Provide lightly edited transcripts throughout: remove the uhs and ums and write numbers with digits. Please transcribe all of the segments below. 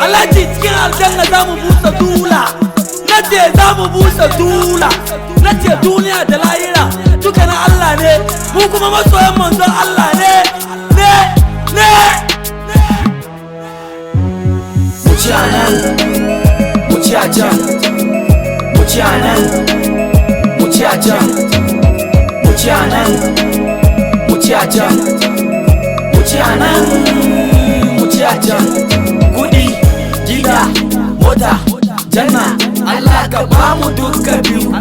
Alhaji cikin aljanna za mu busa dula, nace za mu busa dula, nace duniya da lahira duka na Allah ne, mu kuma masoyan manzon Allah ne. Mu ci anan, mu ci a can, mu ci anan, mu ci a can, mu ci anan, mu ci a can, mu ci anan, mu ci a can. Kuɗi, gida, mota, janna, Allah ka bamu duka biyu.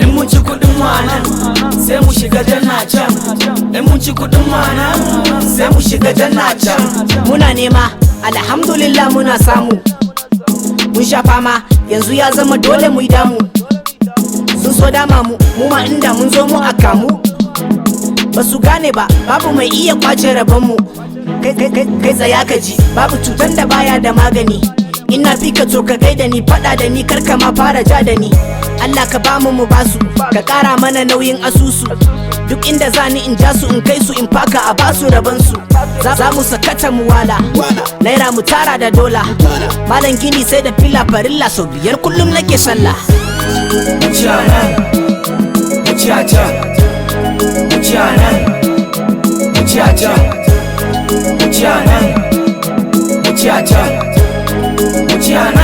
In mun ci kuɗin mu anan, sai mu shiga janna can. In mun ci kuɗin mu anan, sai mu shiga janna can. Muna nema, alhamdulillah muna samu. Mun sha fama, yanzu ya zama dole mu yi damu. Sun so dama mu, mu ma inda mun zo mu aka mu. Ba su gane ba, babu mai iya kwace rabonmu. Kai tsaya ka ji, babu cutar da baya da magani. Ina fi ka to ka gaida ni, faɗa da ni, karka ma fara ja da ni. Allah ka bamu mu basu, ka ƙara mana nauyin asusu. Duk inda zani in ja su in kai su in faka a basu rabansu. Za mu sakata mu wala, naira mu tara da dola. Malam gini sai da fila farilla, sau 5 kullum nake sallah. Mu ci anan, mu ci a can, mu ci anan, mu ci a can, mu ci anan, mu ci a can, mu ci anan.